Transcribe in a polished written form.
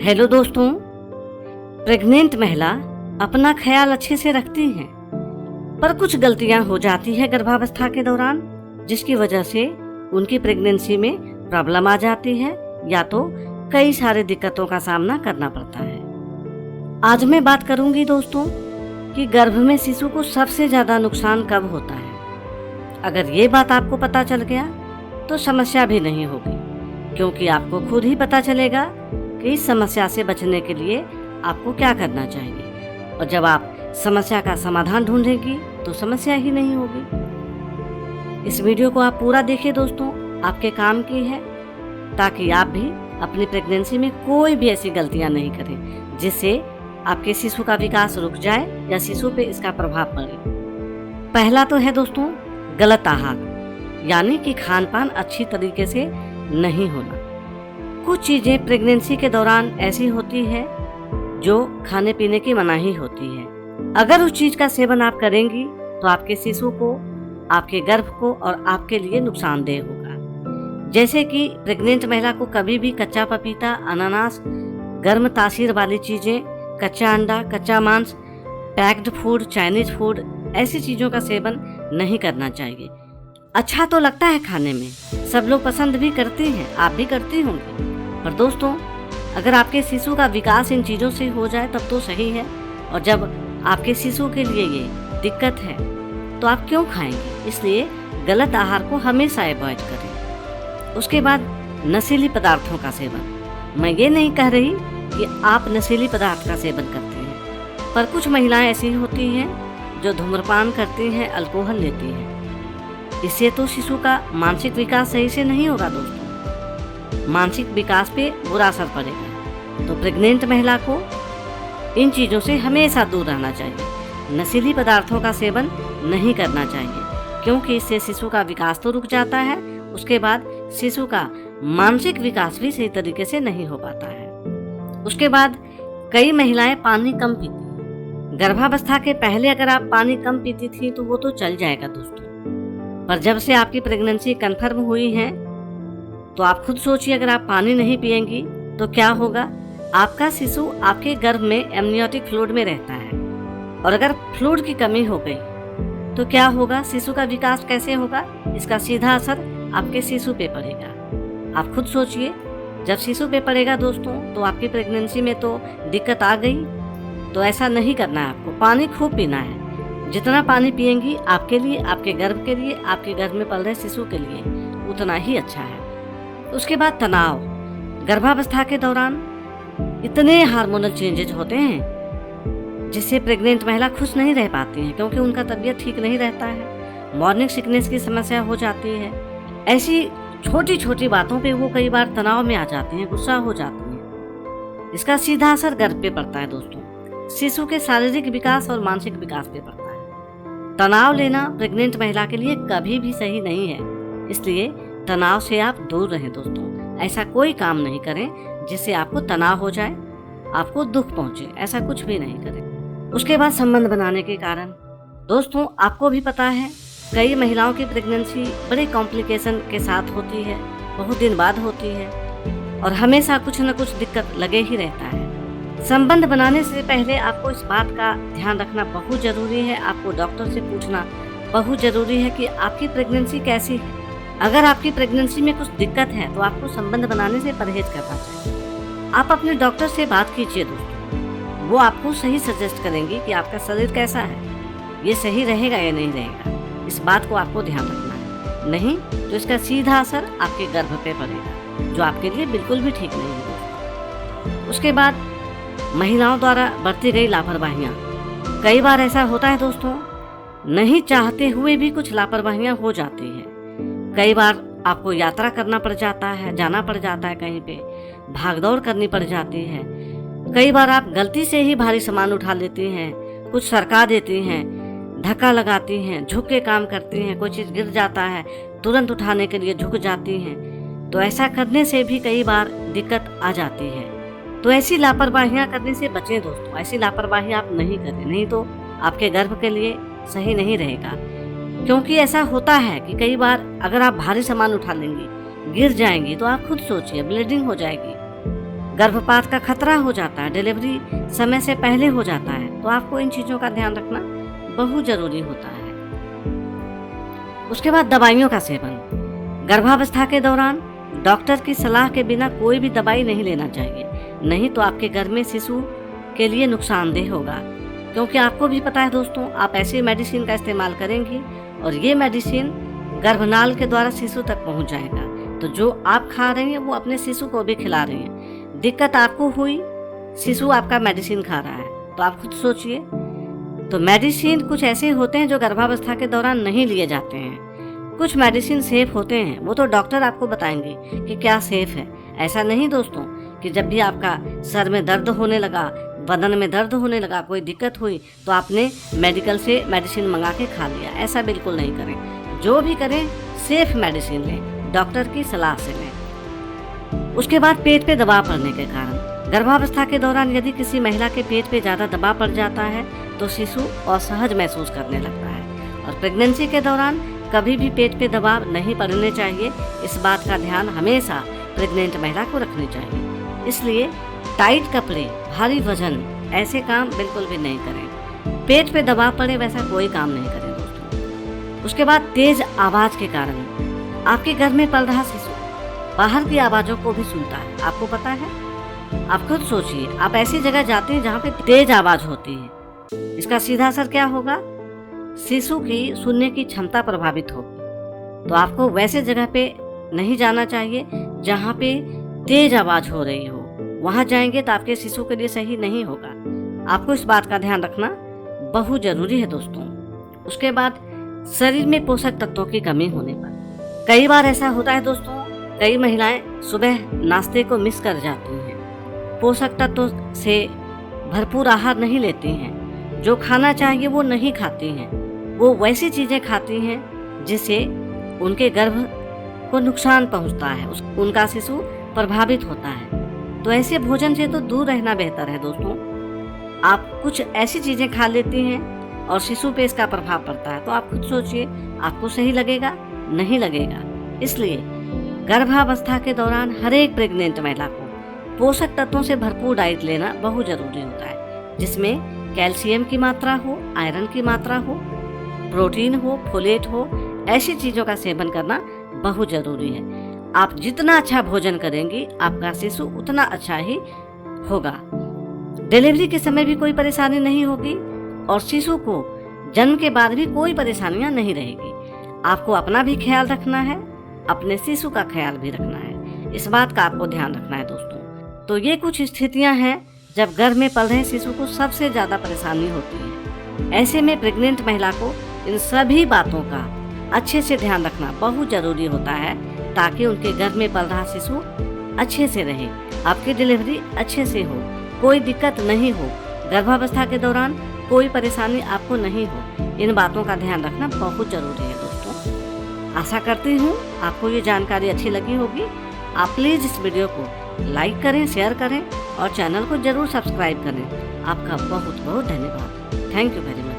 Hello दोस्तों, pregnant महिला अपना ख्याल अच्छे से रखती हैं, पर कुछ गलतियां हो जाती है गर्भावस्था के दौरान, जिसकी वजह से उनकी प्रेगनेंसी में प्रॉब्लम आ जाती है या तो कई सारे दिक्कतों का सामना करना पड़ता है। आज मैं बात करूंगी दोस्तों कि गर्भ में शिशु को सबसे ज्यादा नुकसान कब होता है। अगर ये बात आपको पता चल गया तो समस्या भी नहीं होगी, क्योंकि आपको खुद ही पता चलेगा कि इस समस्या से बचने के लिए आपको क्या करना चाहिए। और जब आप समस्या का समाधान ढूंढेंगी तो समस्या ही नहीं होगी। इस वीडियो को आप पूरा देखिए दोस्तों, आपके काम की है, ताकि आप भी अपनी प्रेगनेंसी में कोई भी ऐसी गलतियां नहीं करें जिससे आपके शिशु का विकास रुक जाए या शिशु पे इसका प्रभाव पड़े। पहला तो है दोस्तों गलत आहार, यानी कि खान पान अच्छी तरीके से नहीं होना। कुछ चीजें प्रेगनेंसी के दौरान ऐसी होती है जो खाने पीने की मनाही होती है। अगर उस चीज का सेवन आप करेंगी तो आपके शिशु को, आपके गर्भ को और आपके लिए नुकसानदेह होगा। जैसे कि प्रेग्नेंट महिला को कभी भी कच्चा पपीता, अनानास, गर्म तासीर वाली चीजें, कच्चा अंडा, कच्चा मांस, पैक्ड फूड, चाइनीज फूड, ऐसी चीजों का सेवन नहीं करना चाहिए। अच्छा तो लगता है खाने में, सब लोग पसंद भी करते हैं, आप भी करती होंगी, पर दोस्तों अगर आपके शिशु का विकास इन चीज़ों से हो जाए तब तो सही है, और जब आपके शिशु के लिए ये दिक्कत है तो आप क्यों खाएंगे। इसलिए गलत आहार को हमेशा अवॉइड करें। उसके बाद नशीली पदार्थों का सेवन। मैं ये नहीं कह रही कि आप नशीली पदार्थ का सेवन करते हैं, पर कुछ महिलाएं ऐसी होती हैं जो धूम्रपान करती हैं, अल्कोहल लेती हैं। इससे तो शिशु का मानसिक विकास सही से नहीं होगा दोस्तों, मानसिक विकास पे बुरा असर पड़ेगा। तो प्रेग्नेंट महिला को इन चीज़ों से हमेशा दूर रहना चाहिए। नशीली पदार्थों का सेवन नहीं करना चाहिए, क्योंकि इससे शिशु का विकास तो रुक जाता है, उसके बाद शिशु का मानसिक विकास भी सही तरीके से नहीं हो पाता है। उसके बाद कई महिलाएं पानी कम पीती हैं। गर्भावस्था के पहले अगर आप पानी कम पीती थी तो वो तो चल जाएगा दोस्तों, पर जब से आपकी प्रेगनेंसी कंफर्म हुई है तो आप खुद सोचिए, अगर आप पानी नहीं पिएंगी तो क्या होगा। आपका शिशु आपके गर्भ में एमनियोटिक फ्लूइड में रहता है, और अगर फ्लूइड की कमी हो गई तो क्या होगा, शिशु का विकास कैसे होगा। इसका सीधा असर आपके शिशु पे पड़ेगा। आप खुद सोचिए, जब शिशु पे पड़ेगा दोस्तों तो आपकी प्रेगनेंसी में तो दिक्कत आ गई। तो ऐसा नहीं करना है, आपको पानी खूब पीना है। जितना पानी पिएंगी आपके लिए, आपके गर्भ के लिए, आपके गर्भ में पल रहे शिशु के लिए उतना ही अच्छा है। उसके बाद तनाव। गर्भावस्था के दौरान इतने हार्मोनल चेंजेज होते हैं जिससे प्रेग्नेंट महिला खुश नहीं रह पाती है, क्योंकि उनका तबीयत ठीक नहीं रहता है। मॉर्निंग सिकनेस की समस्या हो जाती है। ऐसी छोटी छोटी बातों पे वो कई बार तनाव में आ जाती हैं, गुस्सा हो जाती हैं। इसका सीधा असर गर्भ पे पड़ता है दोस्तों, शिशु के शारीरिक विकास और मानसिक विकास पे पड़ता है। तनाव लेना प्रेग्नेंट महिला के लिए कभी भी सही नहीं है, इसलिए तनाव से आप दूर रहें दोस्तों। ऐसा कोई काम नहीं करें जिससे आपको तनाव हो जाए, आपको दुख पहुंचे, ऐसा कुछ भी नहीं करें। उसके बाद संबंध बनाने के कारण दोस्तों, आपको भी पता है कई महिलाओं की प्रेगनेंसी बड़े कॉम्प्लिकेशन के साथ होती है, बहुत दिन बाद होती है, और हमेशा कुछ न कुछ दिक्कत लगे ही रहता है। संबंध बनाने से पहले आपको इस बात का ध्यान रखना बहुत जरूरी है, आपको डॉक्टर से पूछना बहुत जरूरी है कि आपकी प्रेगनेंसी कैसी है। अगर आपकी प्रेगनेंसी में कुछ दिक्कत है तो आपको संबंध बनाने से परहेज करना चाहिए। आप अपने डॉक्टर से बात कीजिए दोस्तों, वो आपको सही सजेस्ट करेंगे कि आपका शरीर कैसा है, ये सही रहेगा या नहीं रहेगा। इस बात को आपको ध्यान रखना है, नहीं तो इसका सीधा असर आपके गर्भ पे पड़ेगा, जो आपके लिए बिल्कुल भी ठीक नहीं है। उसके बाद महिलाओं द्वारा बरती गई लापरवाहियाँ। कई बार ऐसा होता है दोस्तों, नहीं चाहते हुए भी कुछ लापरवाहियाँ हो जाती है। कई बार आपको यात्रा करना पड़ जाता है, जाना पड़ जाता है, कहीं पे भागदौड़ करनी पड़ जाती है। कई बार आप गलती से ही भारी सामान उठा लेती हैं, कुछ सरका देती हैं, धक्का लगाती हैं, झुक के काम करती हैं, कोई चीज़ गिर जाता है तुरंत उठाने के लिए झुक जाती हैं। तो ऐसा करने से भी कई बार दिक्कत आ जाती है। तो ऐसी लापरवाहियाँ करने से बचें दोस्तों, ऐसी लापरवाही आप नहीं करें, नहीं तो आपके गर्भ के लिए सही नहीं रहेगा। क्योंकि ऐसा होता है कि कई बार अगर आप भारी सामान उठा लेंगी, गिर जाएंगी, तो आप खुद सोचिए ब्लीडिंग हो जाएगी, गर्भपात का खतरा हो जाता है, डिलीवरी समय से पहले हो जाता है, तो आपको इन चीज़ों का ध्यान रखना बहुत ज़रूरी होता है। उसके बाद दवाइयों का सेवन। गर्भावस्था के दौरान डॉक्टर की सलाह के बिना कोई भी दवाई नहीं लेना चाहिए, नहीं तो आपके घर में शिशु के लिए नुकसानदेह होगा। क्योंकि आपको भी पता है दोस्तों, आप ऐसी मेडिसिन का इस्तेमाल करेंगी और ये मेडिसिन गर्भनाल के द्वारा शिशु तक पहुंच जाएगा, तो जो आप खा रही हैं वो अपने शिशु को भी खिला रही हैं। दिक्कत आपको हुई, शिशु आपका मेडिसिन खा रहा है, तो आप खुद सोचिए। तो मेडिसिन कुछ ऐसे होते हैं जो गर्भावस्था के दौरान नहीं लिए जाते हैं। कुछ मेडिसिन सेफ होते हैं, वो तो डॉक्टर आपको बताएंगे कि क्या सेफ है। ऐसा नहीं दोस्तों कि जब भी आपका सर में दर्द होने लगा, बदन में दर्द होने लगा, कोई दिक्कत हुई तो आपने मेडिकल से मेडिसिन मंगा के खा लिया। ऐसा बिल्कुल नहीं करें। जो भी करें सेफ मेडिसिन लें, डॉक्टर की सलाह से लें। उसके बाद पेट पे दबाव पड़ने के कारण, गर्भावस्था के दौरान यदि किसी महिला के पेट पे ज़्यादा दबाव पड़ जाता है तो शिशु असहज महसूस करने लगता है। और प्रेगनेंसी के दौरान कभी भी पेट पे दबाव नहीं पड़ने चाहिए। इस बात का ध्यान हमेशा प्रेग्नेंट महिला को रखनी चाहिए। इसलिए टाइट कपड़े, भारी वजन, ऐसे काम बिल्कुल भी नहीं करें। पेट पे दबाव पड़े वैसा कोई काम नहीं करें दोस्तों। उसके बाद तेज आवाज़ के कारण, आपके घर में पल रहा शिशु बाहर की आवाज़ों को भी सुनता है, आपको पता है। आप खुद सोचिए, आप ऐसी जगह जाते हैं जहाँ पे तेज आवाज़ होती है, इसका सीधा असर क्या होगा? शिशु की सुनने की क्षमता प्रभावित होगी। तो आपको वैसे जगह पे नहीं जाना चाहिए जहाँ पे तेज आवाज़ हो रही हो। वहाँ जाएंगे तो आपके शिशु के लिए सही नहीं होगा। आपको इस बात का ध्यान रखना बहुत जरूरी है दोस्तों। उसके बाद शरीर में पोषक तत्वों की कमी होने पर, कई बार ऐसा होता है दोस्तों, कई महिलाएं सुबह नाश्ते को मिस कर जाती हैं, पोषक तत्वों से भरपूर आहार नहीं लेती हैं, जो खाना चाहिए वो नहीं खाती हैं, वो वैसी चीज़ें खाती हैं जिससे उनके गर्भ को नुकसान पहुंचता है, उनका शिशु प्रभावित होता है। तो ऐसे भोजन से तो दूर रहना बेहतर है दोस्तों। आप कुछ ऐसी चीज़ें खा लेती हैं और शिशु पे इसका प्रभाव पड़ता है, तो आप खुद सोचिए, आपको सही लगेगा? नहीं लगेगा। इसलिए गर्भावस्था के दौरान हर एक प्रेग्नेंट महिला को पोषक तत्वों से भरपूर डाइट लेना बहुत ज़रूरी होता है, जिसमें कैल्शियम की मात्रा हो, आयरन की मात्रा हो, प्रोटीन हो, फोलेट हो, ऐसी चीज़ों का सेवन करना बहुत ज़रूरी है। आप जितना अच्छा भोजन करेंगी, आपका शिशु उतना अच्छा ही होगा। डिलीवरी के समय भी कोई परेशानी नहीं होगी और शिशु को जन्म के बाद भी कोई परेशानियां नहीं रहेगी। आपको अपना भी ख्याल रखना है, अपने शिशु का ख्याल भी रखना है। इस बात का आपको ध्यान रखना है दोस्तों। तो ये कुछ स्थितियां हैं जब गर्भ में पल रहे शिशु को सबसे ज़्यादा परेशानी होती है। ऐसे में प्रेग्नेंट महिला को इन सभी बातों का अच्छे से ध्यान रखना बहुत ज़रूरी होता है, ताकि उनके गर्भ में पल रहा शिशु अच्छे से रहे, आपकी डिलीवरी अच्छे से हो, कोई दिक्कत नहीं हो, गर्भावस्था के दौरान कोई परेशानी आपको नहीं हो। इन बातों का ध्यान रखना बहुत ज़रूरी है दोस्तों। आशा करती हूँ आपको ये जानकारी अच्छी लगी होगी। आप प्लीज़ इस वीडियो को लाइक करें, शेयर करें और चैनल को ज़रूर सब्सक्राइब करें। आपका बहुत बहुत धन्यवाद। Thank you very much.